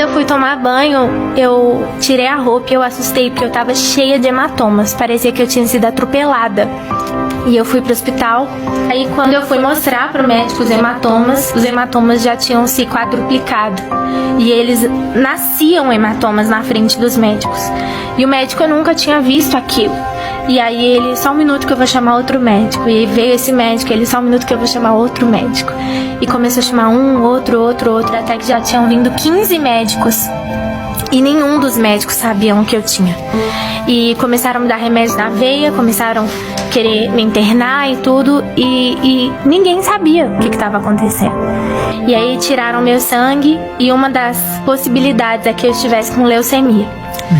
eu fui tomar banho, eu tirei a roupa e eu assustei porque eu tava cheia de hematomas. Parecia que eu tinha sido atropelada. E eu fui pro hospital. Aí quando eu fui mostrar pro médico os hematomas já tinham se quadruplicado. E eles nasciam hematomas na frente dos médicos. E o médico eu nunca tinha visto aquilo. E aí ele, só um minuto que eu vou chamar outro médico. E aí veio esse médico, ele, só um minuto que eu vou chamar outro médico. E começou a chamar um, outro, até que já tinham vindo 15 médicos. E nenhum dos médicos sabiam o que eu tinha. E começaram a me dar remédios na veia, começaram a querer me internar e tudo. E ninguém sabia o que estava acontecendo. E aí tiraram meu sangue e uma das possibilidades é que eu estivesse com leucemia.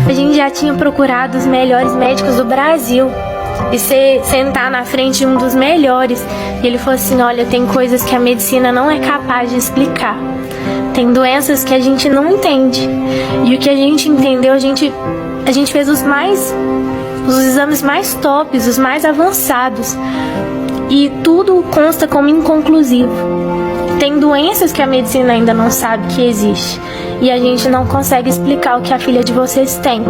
A gente já tinha procurado os melhores médicos do Brasil. E sentar na frente de um dos melhores. E ele falou assim, olha, tem coisas que a medicina não é capaz de explicar. Tem doenças que a gente não entende. E o que a gente entendeu, a gente fez os exames mais tops, os mais avançados. E tudo consta como inconclusivo. Tem doenças que a medicina ainda não sabe que existe. E a gente não consegue explicar o que a filha de vocês tem.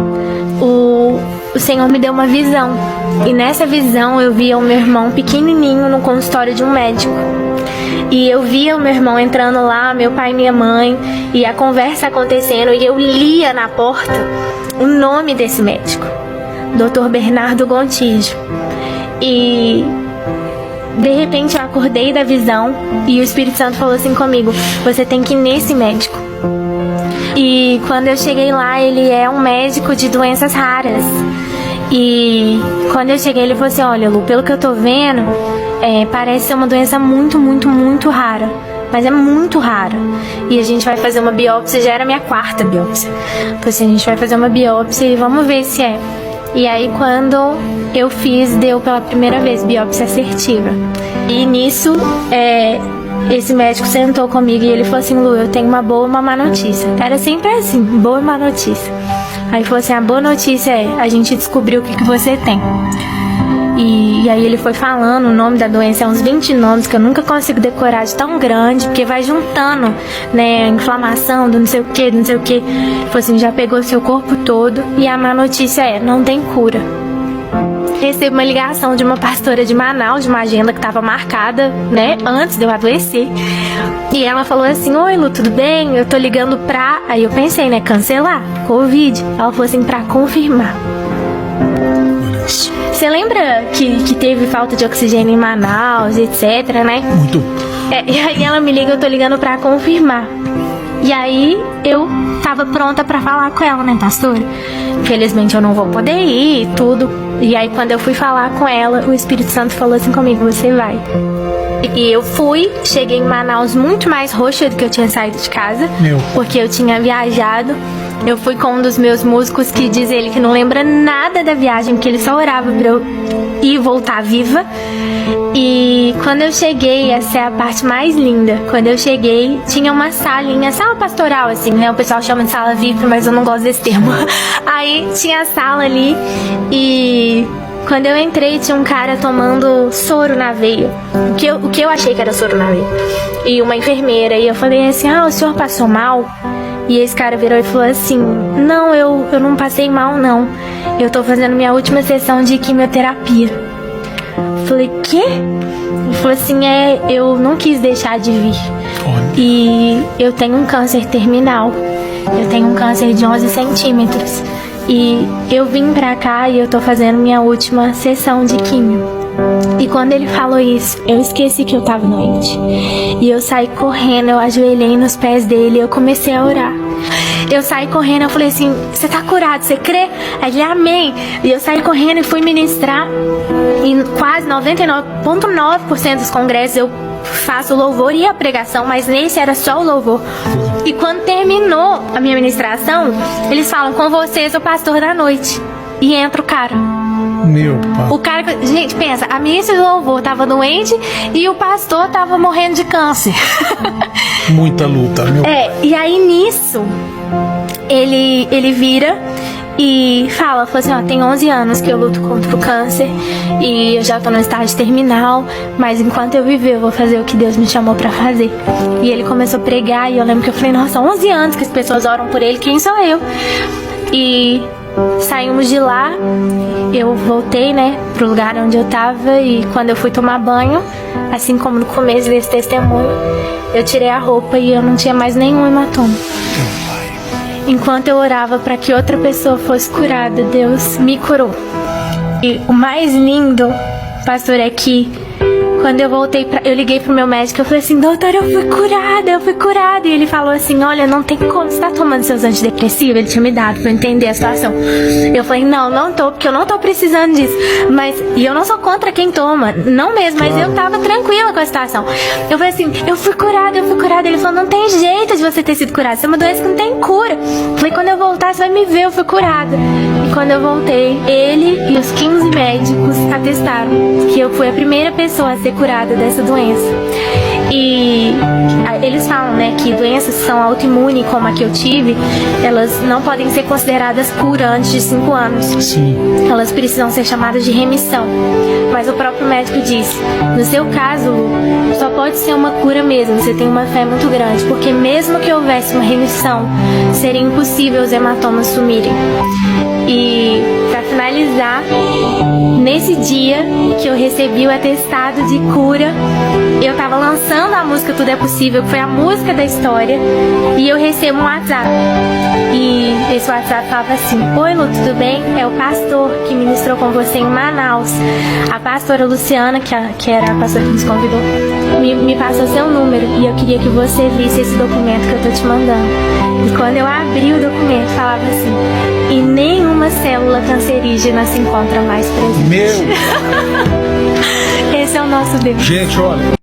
O Senhor me deu uma visão. E nessa visão eu via o meu irmão pequenininho no consultório de um médico. E eu via o meu irmão entrando lá, meu pai e minha mãe, e a conversa acontecendo, e eu lia na porta o nome desse médico, Dr. Bernardo Gontijo. E de repente eu acordei da visão e o Espírito Santo falou assim comigo, você tem que ir nesse médico. E quando eu cheguei lá, ele é um médico de doenças raras. E quando eu cheguei, ele falou assim, olha, Lu, pelo que eu tô vendo, parece ser uma doença muito, muito, muito rara. Mas é muito rara. E a gente vai fazer uma biópsia, já era a minha 4ª biópsia. Falei assim, a gente vai fazer uma biópsia e vamos ver se é. E aí quando eu fiz, deu pela primeira vez biópsia assertiva. E nisso, esse médico sentou comigo e ele falou assim, Lu, eu tenho uma boa e uma má notícia. Era sempre assim, boa e má notícia. Aí falou assim, a boa notícia é, a gente descobriu o que você tem. E aí ele foi falando o nome da doença, uns 20 nomes que eu nunca consigo decorar de tão grande, porque vai juntando, né, inflamação do não sei o que, não sei o que. Ele falou assim, já pegou seu corpo todo e a má notícia é, não tem cura. Recebi uma ligação de uma pastora de Manaus, de uma agenda que estava marcada, né, antes de eu adoecer. E ela falou assim, oi Lu, tudo bem? Eu tô ligando pra... Aí eu pensei, né, cancelar, Covid. Ela falou assim, pra confirmar. Você lembra que teve falta de oxigênio em Manaus, etc, né? Muito. E aí ela me liga, eu tô ligando pra confirmar. E aí eu tava pronta pra falar com ela, né, pastora? Infelizmente eu não vou poder ir e tudo. E aí quando eu fui falar com ela, o Espírito Santo falou assim comigo, você vai. E eu fui, cheguei em Manaus muito mais roxa do que eu tinha saído de casa. Porque eu tinha viajado. Eu fui com um dos meus músicos que diz ele que não lembra nada da viagem, porque ele só orava pra eu ir e voltar viva. E quando eu cheguei, essa é a parte mais linda. Quando eu cheguei, tinha uma salinha, sala pastoral, assim, né? O pessoal chama de sala VIP, mas eu não gosto desse termo. Aí tinha a sala ali e quando eu entrei, tinha um cara tomando soro na veia. O que eu achei que era soro na veia. E uma enfermeira. E eu falei assim, o senhor passou mal? E esse cara virou e falou assim, não, eu não passei mal, não. Eu tô fazendo minha última sessão de quimioterapia. Eu falei, quê? Ele falou assim, eu não quis deixar de vir. E eu tenho um câncer terminal. Eu tenho um câncer de 11 centímetros. E eu vim pra cá e eu tô fazendo minha última sessão de quimio. E quando ele falou isso, eu esqueci que eu tava doente. E eu saí correndo, eu ajoelhei nos pés dele e eu comecei a orar. Eu saí correndo, eu falei assim, você tá curado, você crê? Aí ele, amém. E eu saí correndo e fui ministrar. E quase 99,9% dos congressos eu faço o louvor e a pregação, mas nesse era só o louvor. E quando terminou a minha ministração, eles falam, com vocês o pastor da noite. E entra o cara. Meu pai. O cara, gente, pensa, a ministra do louvor tava doente e o pastor tava morrendo de câncer. Muita luta, meu pai. E aí nisso, ele vira e falou assim, ó, tem 11 anos que eu luto contra o câncer e eu já tô no estágio terminal, mas enquanto eu viver eu vou fazer o que Deus me chamou pra fazer. E ele começou a pregar e eu lembro que eu falei, nossa, 11 anos que as pessoas oram por ele, quem sou eu? E saímos de lá, eu voltei, né, pro lugar onde eu tava e quando eu fui tomar banho, assim como no começo desse testemunho, eu tirei a roupa e eu não tinha mais nenhum hematoma. Enquanto eu orava para que outra pessoa fosse curada, Deus me curou. E o mais lindo, pastor, é que quando eu voltei, eu liguei pro meu médico, eu falei assim, doutor, eu fui curada. E ele falou assim, olha, não tem como, você tá tomando seus antidepressivos? Ele tinha me dado pra eu entender a situação. Eu falei, não tô, porque eu não tô precisando disso. E eu não sou contra quem toma, não mesmo, mas eu tava tranquila com a situação. Eu falei assim, eu fui curada. Ele falou, não tem jeito de você ter sido curada, isso é uma doença que não tem cura. Eu falei, quando eu voltar, você vai me ver, eu fui curada. E quando eu voltei, ele e os 15 médicos atestaram que eu fui a primeira pessoa a ser curada dessa doença. E eles falam, né, que doenças que são autoimunes, como a que eu tive, elas não podem ser consideradas cura antes de 5 anos. Sim. Elas precisam ser chamadas de remissão. Mas o próprio médico disse, no seu caso, Lu, só pode ser uma cura mesmo, você tem uma fé muito grande, porque mesmo que houvesse uma remissão, seria impossível os hematomas sumirem. E para finalizar, nesse dia que eu recebi o atestado de cura, eu tava lançando a música Tudo é Possível, que foi a música da história, e eu recebo um WhatsApp. E esse WhatsApp falava assim, oi Lu, tudo bem? É o pastor que ministrou com você em Manaus. A pastora Luciana, que era a pastora que nos convidou, me passou seu número e eu queria que você visse esse documento que eu tô te mandando. E quando eu abri o documento, falava assim, e nenhuma célula cancerígena se encontra mais presente. Meu! Esse é o nosso Deus. Gente, olha.